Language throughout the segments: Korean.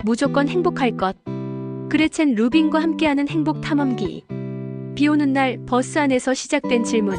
무조건 행복할 것. 그레첸 루빈과 함께하는 행복 탐험기. 비 오는 날 버스 안에서 시작된 질문.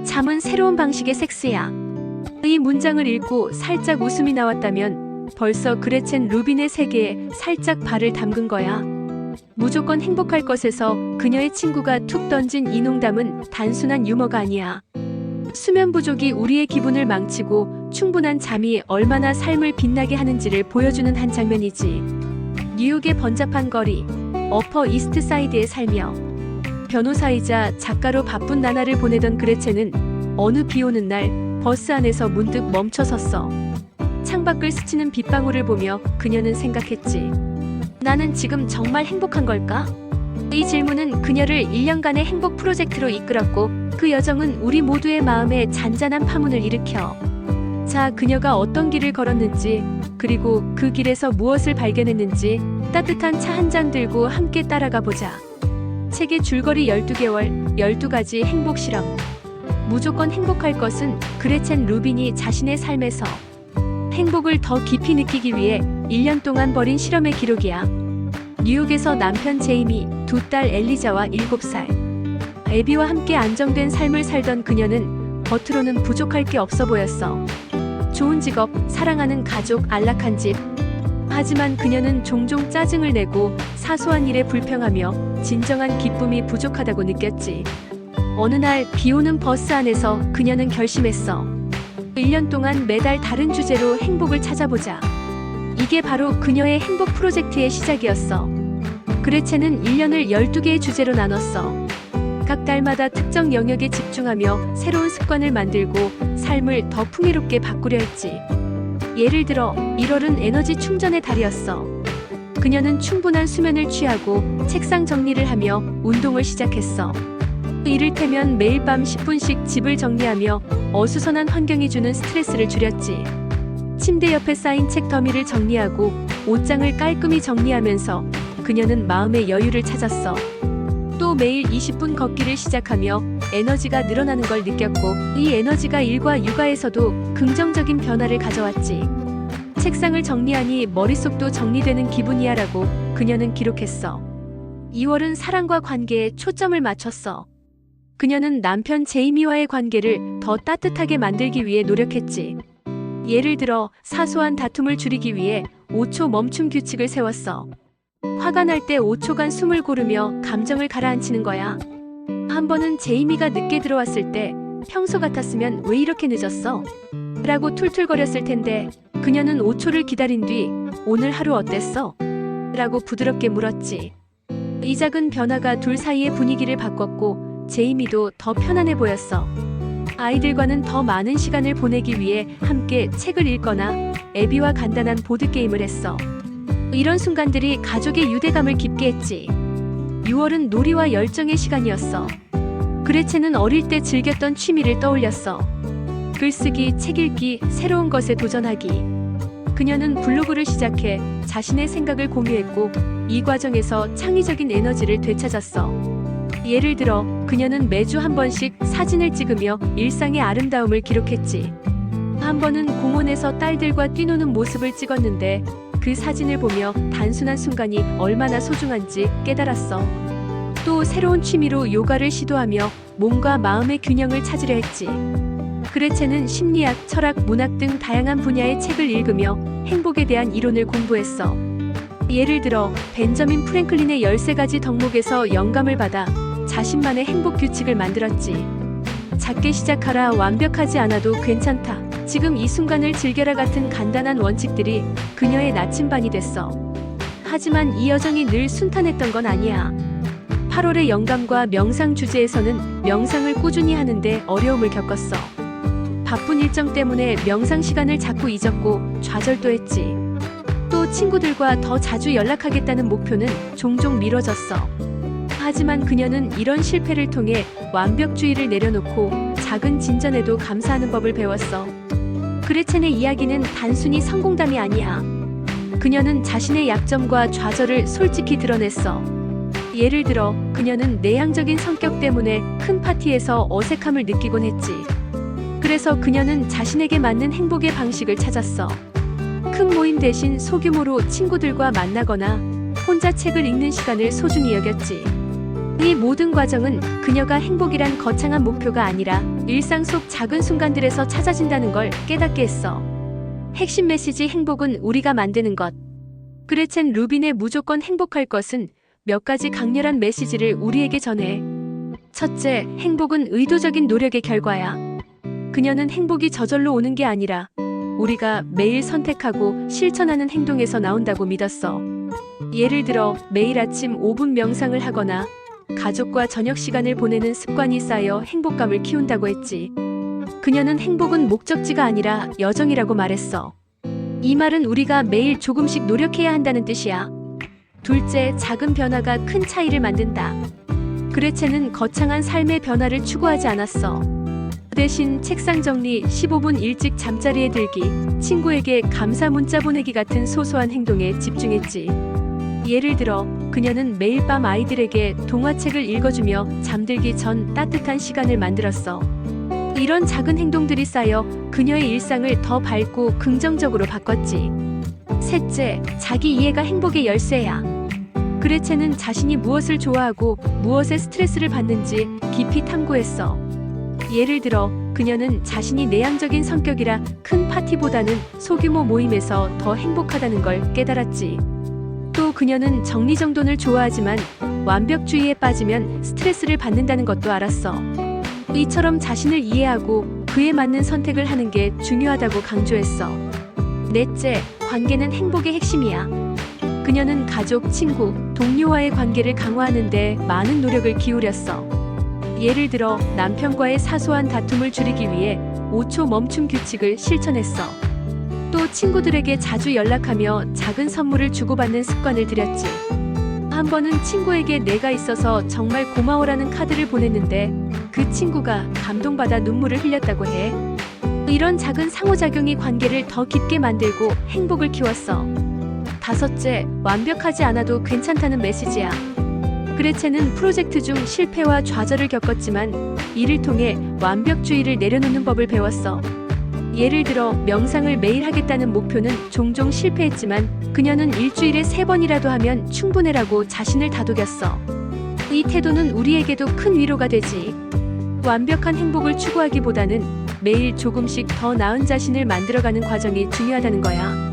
잠은 새로운 방식의 섹스야. 이 문장을 읽고 살짝 웃음이 나왔다면 벌써 그레첸 루빈의 세계에 살짝 발을 담근 거야. 무조건 행복할 것에서 그녀의 친구가 툭 던진 이 농담은 단순한 유머가 아니야. 수면 부족이 우리의 기분을 망치고 충분한 잠이 얼마나 삶을 빛나게 하는지를 보여주는 한 장면이지. 뉴욕의 번잡한 거리, 어퍼 이스트 사이드에 살며 변호사이자 작가로 바쁜 나날을 보내던 그레첸은 어느 비 오는 날 버스 안에서 문득 멈춰섰어. 창밖을 스치는 빗방울을 보며 그녀는 생각했지. 나는 지금 정말 행복한 걸까? 이 질문은 그녀를 1년간의 행복 프로젝트로 이끌었고 그 여정은 우리 모두의 마음에 잔잔한 파문을 일으켜. 자, 그녀가 어떤 길을 걸었는지, 그리고 그 길에서 무엇을 발견했는지 따뜻한 차 한 잔 들고 함께 따라가 보자. 책의 줄거리 12개월, 12가지 행복 실험. 무조건 행복할 것은 그레첸 루빈이 자신의 삶에서 행복을 더 깊이 느끼기 위해 1년 동안 벌인 실험의 기록이야. 뉴욕에서 남편 제이미, 두 딸 엘리자와 7살 애비와 함께 안정된 삶을 살던 그녀는 겉으로는 부족할 게 없어 보였어. 좋은 직업, 사랑하는 가족, 안락한 집. 하지만 그녀는 종종 짜증을 내고 사소한 일에 불평하며 진정한 기쁨이 부족하다고 느꼈지. 어느 날 비 오는 버스 안에서 그녀는 결심했어. 1년 동안 매달 다른 주제로 행복을 찾아보자. 이게 바로 그녀의 행복 프로젝트의 시작이었어. 그레첸은 1년을 12개의 주제로 나눴어. 각 달마다 특정 영역에 집중하며 새로운 습관을 만들고 삶을 더 풍요롭게 바꾸려 했지. 예를 들어 1월은 에너지 충전의 달이었어. 그녀는 충분한 수면을 취하고 책상 정리를 하며 운동을 시작했어. 이를테면 매일 밤 10분씩 집을 정리하며 어수선한 환경이 주는 스트레스를 줄였지. 침대 옆에 쌓인 책 더미를 정리하고 옷장을 깔끔히 정리하면서 그녀는 마음의 여유를 찾았어. 또 매일 20분 걷기를 시작하며 에너지가 늘어나는 걸 느꼈고 이 에너지가 일과 육아에서도 긍정적인 변화를 가져왔지. 책상을 정리하니 머릿속도 정리되는 기분이야 라고 그녀는 기록했어. 2월은 사랑과 관계에 초점을 맞췄어. 그녀는 남편 제이미와의 관계를 더 따뜻하게 만들기 위해 노력했지. 예를 들어 사소한 다툼을 줄이기 위해 5초 멈춤 규칙을 세웠어. 화가 날 때 5초간 숨을 고르며 감정을 가라앉히는 거야. 한 번은 제이미가 늦게 들어왔을 때 평소 같았으면 왜 이렇게 늦었어? 라고 툴툴거렸을 텐데 그녀는 5초를 기다린 뒤 오늘 하루 어땠어? 라고 부드럽게 물었지. 이 작은 변화가 둘 사이의 분위기를 바꿨고 제이미도 더 편안해 보였어. 아이들과는 더 많은 시간을 보내기 위해 함께 책을 읽거나 애비와 간단한 보드게임을 했어. 이런 순간들이 가족의 유대감을 깊게 했지. 6월은 놀이와 열정의 시간이었어. 그레첸은 어릴 때 즐겼던 취미를 떠올렸어. 글쓰기, 책 읽기, 새로운 것에 도전하기. 그녀는 블로그를 시작해 자신의 생각을 공유했고 이 과정에서 창의적인 에너지를 되찾았어. 예를 들어 그녀는 매주 한 번씩 사진을 찍으며 일상의 아름다움을 기록했지. 한 번은 공원에서 딸들과 뛰노는 모습을 찍었는데 그 사진을 보며 단순한 순간이 얼마나 소중한지 깨달았어. 또 새로운 취미로 요가를 시도하며 몸과 마음의 균형을 찾으려 했지. 그레첸은 심리학, 철학, 문학 등 다양한 분야의 책을 읽으며 행복에 대한 이론을 공부했어. 예를 들어 벤저민 프랭클린의 13가지 덕목에서 영감을 받아 자신만의 행복 규칙을 만들었지. 작게 시작하라, 완벽하지 않아도 괜찮다, 지금 이 순간을 즐겨라 같은 간단한 원칙들이 그녀의 나침반이 됐어. 하지만 이 여정이 늘 순탄했던 건 아니야. 8월의 영감과 명상 주제에서는 명상을 꾸준히 하는데 어려움을 겪었어. 바쁜 일정 때문에 명상 시간을 자꾸 잊었고 좌절도 했지. 또 친구들과 더 자주 연락하겠다는 목표는 종종 미뤄졌어. 하지만 그녀는 이런 실패를 통해 완벽주의를 내려놓고 작은 진전에도 감사하는 법을 배웠어. 그레첸의 이야기는 단순히 성공담이 아니야. 그녀는 자신의 약점과 좌절을 솔직히 드러냈어. 예를 들어 그녀는 내향적인 성격 때문에 큰 파티에서 어색함을 느끼곤 했지. 그래서 그녀는 자신에게 맞는 행복의 방식을 찾았어. 큰 모임 대신 소규모로 친구들과 만나거나 혼자 책을 읽는 시간을 소중히 여겼지. 이 모든 과정은 그녀가 행복이란 거창한 목표가 아니라 일상 속 작은 순간들에서 찾아진다는 걸 깨닫게 했어. 핵심 메시지: 행복은 우리가 만드는 것. 그레첸 루빈의 무조건 행복할 것은 몇 가지 강렬한 메시지를 우리에게 전해. 첫째, 행복은 의도적인 노력의 결과야. 그녀는 행복이 저절로 오는 게 아니라 우리가 매일 선택하고 실천하는 행동에서 나온다고 믿었어. 예를 들어 매일 아침 5분 명상을 하거나 가족과 저녁 시간을 보내는 습관이 쌓여 행복감을 키운다고 했지. 그녀는 행복은 목적지가 아니라 여정이라고 말했어. 이 말은 우리가 매일 조금씩 노력해야 한다는 뜻이야. 둘째, 작은 변화가 큰 차이를 만든다. 그레첸은 거창한 삶의 변화를 추구하지 않았어. 대신 책상 정리, 15분 일찍 잠자리에 들기, 친구에게 감사 문자 보내기 같은 소소한 행동에 집중했지. 예를 들어 그녀는 매일 밤 아이들에게 동화책을 읽어주며 잠들기 전 따뜻한 시간을 만들었어. 이런 작은 행동들이 쌓여 그녀의 일상을 더 밝고 긍정적으로 바꿨지. 셋째, 자기 이해가 행복의 열쇠야. 그레첸은 자신이 무엇을 좋아하고 무엇에 스트레스를 받는지 깊이 탐구했어. 예를 들어 그녀는 자신이 내향적인 성격이라 큰 파티보다는 소규모 모임에서 더 행복하다는 걸 깨달았지. 또 그녀는 정리정돈을 좋아하지만 완벽주의에 빠지면 스트레스를 받는다는 것도 알았어. 이처럼 자신을 이해하고 그에 맞는 선택을 하는 게 중요하다고 강조했어. 넷째, 관계는 행복의 핵심이야. 그녀는 가족, 친구, 동료와의 관계를 강화하는 데 많은 노력을 기울였어. 예를 들어 남편과의 사소한 다툼을 줄이기 위해 5초 멈춤 규칙을 실천했어. 또 친구들에게 자주 연락하며 작은 선물을 주고받는 습관을 들였지. 한 번은 친구에게 내가 있어서 정말 고마워라는 카드를 보냈는데 그 친구가 감동받아 눈물을 흘렸다고 해. 이런 작은 상호작용이 관계를 더 깊게 만들고 행복을 키웠어. 다섯째, 완벽하지 않아도 괜찮다는 메시지야. 그레첸은 프로젝트 중 실패와 좌절을 겪었지만 이를 통해 완벽주의를 내려놓는 법을 배웠어. 예를 들어 명상을 매일 하겠다는 목표는 종종 실패했지만 그녀는 일주일에 3번이라도 하면 충분해라고 자신을 다독였어. 이 태도는 우리에게도 큰 위로가 되지. 완벽한 행복을 추구하기보다는 매일 조금씩 더 나은 자신을 만들어가는 과정이 중요하다는 거야.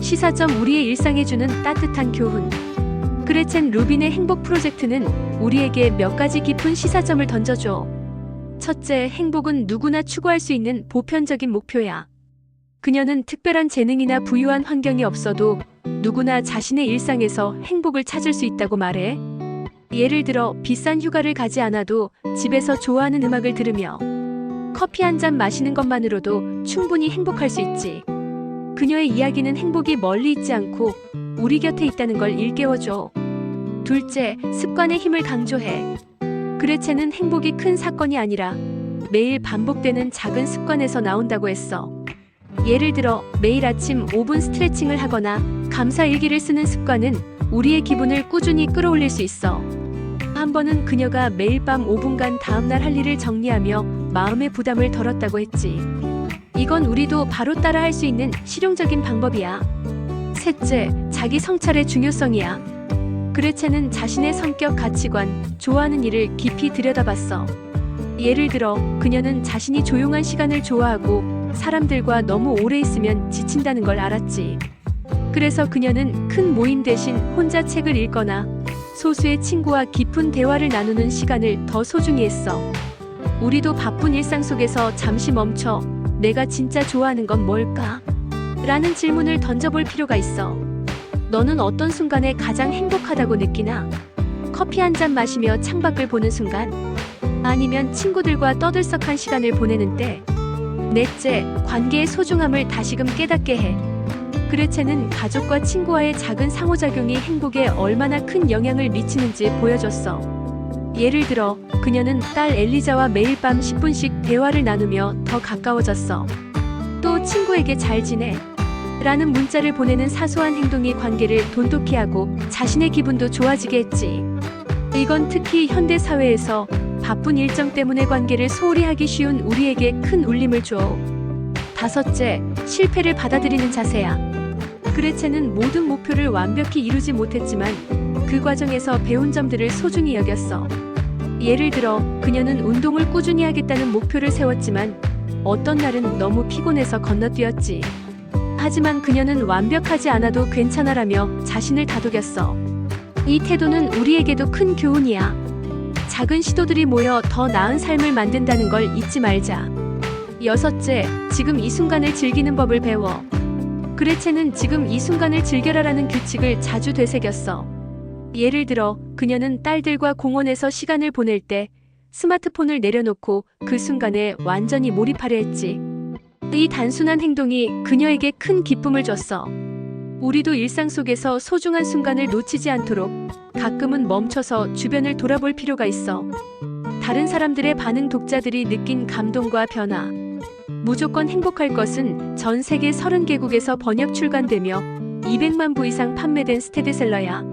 시사점: 우리의 일상에 주는 따뜻한 교훈. 그레첸 루빈의 행복 프로젝트는 우리에게 몇 가지 깊은 시사점을 던져줘. 첫째, 행복은 누구나 추구할 수 있는 보편적인 목표야. 그녀는 특별한 재능이나 부유한 환경이 없어도 누구나 자신의 일상에서 행복을 찾을 수 있다고 말해. 예를 들어 비싼 휴가를 가지 않아도 집에서 좋아하는 음악을 들으며 커피 한 잔 마시는 것만으로도 충분히 행복할 수 있지. 그녀의 이야기는 행복이 멀리 있지 않고 우리 곁에 있다는 걸 일깨워줘. 둘째, 습관의 힘을 강조해. 그레첸은 행복이 큰 사건이 아니라 매일 반복되는 작은 습관에서 나온다고 했어. 예를 들어 매일 아침 5분 스트레칭을 하거나 감사 일기를 쓰는 습관은 우리의 기분을 꾸준히 끌어올릴 수 있어. 한 번은 그녀가 매일 밤 5분간 다음날 할 일을 정리하며 마음의 부담을 덜었다고 했지. 이건 우리도 바로 따라 할 수 있는 실용적인 방법이야. 셋째, 자기 성찰의 중요성이야. 그레첸은 자신의 성격, 가치관, 좋아하는 일을 깊이 들여다봤어. 예를 들어 그녀는 자신이 조용한 시간을 좋아하고 사람들과 너무 오래 있으면 지친다는 걸 알았지. 그래서 그녀는 큰 모임 대신 혼자 책을 읽거나 소수의 친구와 깊은 대화를 나누는 시간을 더 소중히 했어. 우리도 바쁜 일상 속에서 잠시 멈춰 내가 진짜 좋아하는 건 뭘까? 라는 질문을 던져볼 필요가 있어. 너는 어떤 순간에 가장 행복하다고 느끼나? 커피 한 잔 마시며 창밖을 보는 순간? 아니면 친구들과 떠들썩한 시간을 보내는 때? 넷째, 관계의 소중함을 다시금 깨닫게 해. 그레첸은 가족과 친구와의 작은 상호작용이 행복에 얼마나 큰 영향을 미치는지 보여줬어. 예를 들어 그녀는 딸 엘리자와 매일 밤 10분씩 대화를 나누며 더 가까워졌어. 또 친구에게 잘 지내? 라는 문자를 보내는 사소한 행동이 관계를 돈독히 하고 자신의 기분도 좋아지게 했지. 이건 특히 현대 사회에서 바쁜 일정 때문에 관계를 소홀히 하기 쉬운 우리에게 큰 울림을 줘. 다섯째, 실패를 받아들이는 자세야. 그레첸은 모든 목표를 완벽히 이루지 못했지만 그 과정에서 배운 점들을 소중히 여겼어. 예를 들어 그녀는 운동을 꾸준히 하겠다는 목표를 세웠지만 어떤 날은 너무 피곤해서 건너뛰었지. 하지만 그녀는 완벽하지 않아도 괜찮아라며 자신을 다독였어. 이 태도는 우리에게도 큰 교훈이야. 작은 시도들이 모여 더 나은 삶을 만든다는 걸 잊지 말자. 여섯째, 지금 이 순간을 즐기는 법을 배워. 그레첸은 지금 이 순간을 즐겨라라는 규칙을 자주 되새겼어. 예를 들어 그녀는 딸들과 공원에서 시간을 보낼 때 스마트폰을 내려놓고 그 순간에 완전히 몰입하려 했지. 이 단순한 행동이 그녀에게 큰 기쁨을 줬어. 우리도 일상 속에서 소중한 순간을 놓치지 않도록 가끔은 멈춰서 주변을 돌아볼 필요가 있어. 다른 사람들의 반응, 독자들이 느낀 감동과 변화. 무조건 행복할 것은 전 세계 30개국에서 번역 출간되며 200만 부 이상 판매된 스테디셀러야.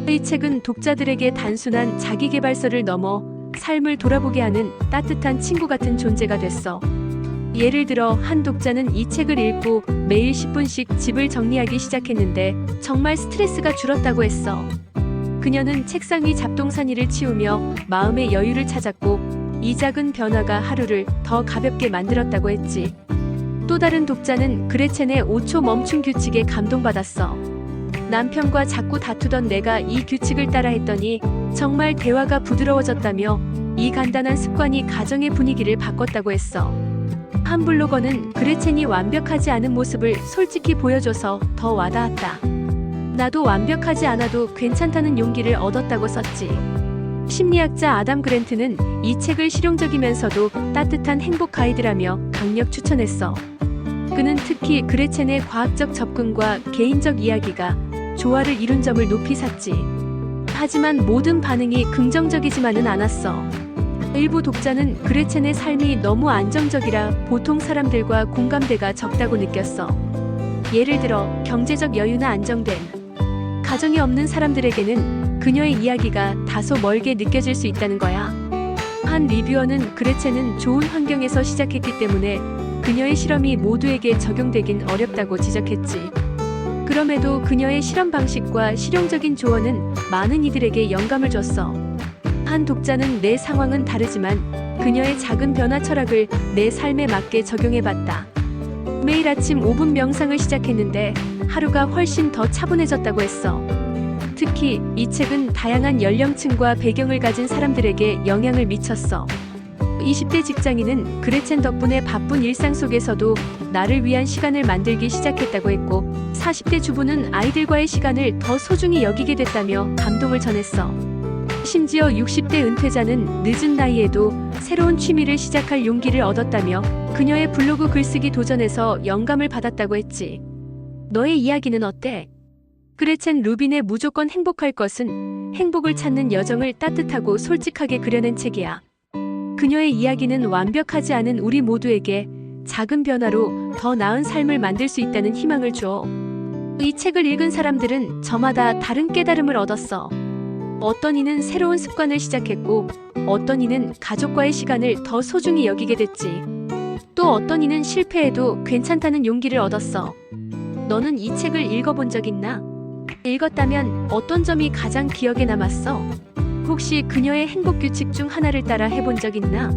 이 책은 독자들에게 단순한 자기계발서를 넘어 삶을 돌아보게 하는 따뜻한 친구 같은 존재가 됐어. 예를 들어 한 독자는 이 책을 읽고 매일 10분씩 집을 정리하기 시작했는데 정말 스트레스가 줄었다고 했어. 그녀는 책상 위 잡동사니를 치우며 마음의 여유를 찾았고 이 작은 변화가 하루를 더 가볍게 만들었다고 했지. 또 다른 독자는 그레첸의 5초 멈춤 규칙에 감동받았어. 남편과 자꾸 다투던 내가 이 규칙을 따라했더니 정말 대화가 부드러워졌다며 이 간단한 습관이 가정의 분위기를 바꿨다고 했어. 한 블로거는 그레첸이 완벽하지 않은 모습을 솔직히 보여줘서 더 와닿았다. 나도 완벽하지 않아도 괜찮다는 용기를 얻었다고 썼지. 심리학자 아담 그랜트는 이 책을 실용적이면서도 따뜻한 행복 가이드라며 강력 추천했어. 그는 특히 그레첸의 과학적 접근과 개인적 이야기가 조화를 이룬 점을 높이 샀지. 하지만 모든 반응이 긍정적이지만은 않았어. 일부 독자는 그레첸의 삶이 너무 안정적이라 보통 사람들과 공감대가 적다고 느꼈어. 예를 들어 경제적 여유나 안정됨, 가정이 없는 사람들에게는 그녀의 이야기가 다소 멀게 느껴질 수 있다는 거야. 한 리뷰어는 그레첸은 좋은 환경에서 시작했기 때문에 그녀의 실험이 모두에게 적용되긴 어렵다고 지적했지. 그럼에도 그녀의 실험 방식과 실용적인 조언은 많은 이들에게 영감을 줬어. 한 독자는 내 상황은 다르지만 그녀의 작은 변화 철학을 내 삶에 맞게 적용해봤다. 매일 아침 5분 명상을 시작했는데 하루가 훨씬 더 차분해졌다고 했어. 특히 이 책은 다양한 연령층과 배경을 가진 사람들에게 영향을 미쳤어. 20대 직장인은 그레첸 덕분에 바쁜 일상 속에서도 나를 위한 시간을 만들기 시작했다고 했고 40대 주부는 아이들과의 시간을 더 소중히 여기게 됐다며 감동을 전했어. 심지어 60대 은퇴자는 늦은 나이에도 새로운 취미를 시작할 용기를 얻었다며 그녀의 블로그 글쓰기 도전에서 영감을 받았다고 했지. 너의 이야기는 어때? 그레첸 루빈의 무조건 행복할 것은 행복을 찾는 여정을 따뜻하고 솔직하게 그려낸 책이야. 그녀의 이야기는 완벽하지 않은 우리 모두에게 작은 변화로 더 나은 삶을 만들 수 있다는 희망을 줘. 이 책을 읽은 사람들은 저마다 다른 깨달음을 얻었어. 어떤 이는 새로운 습관을 시작했고 어떤 이는 가족과의 시간을 더 소중히 여기게 됐지. 또 어떤 이는 실패해도 괜찮다는 용기를 얻었어. 너는 이 책을 읽어본 적 있나? 읽었다면 어떤 점이 가장 기억에 남았어? 혹시 그녀의 행복 규칙 중 하나를 따라 해본 적 있나?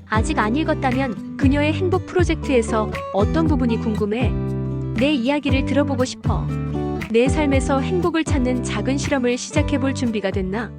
아직 안 읽었다면 그녀의 행복 프로젝트에서 어떤 부분이 궁금해? 내 이야기를 들어보고 싶어. 내 삶에서 행복을 찾는 작은 실험을 시작해볼 준비가 됐나?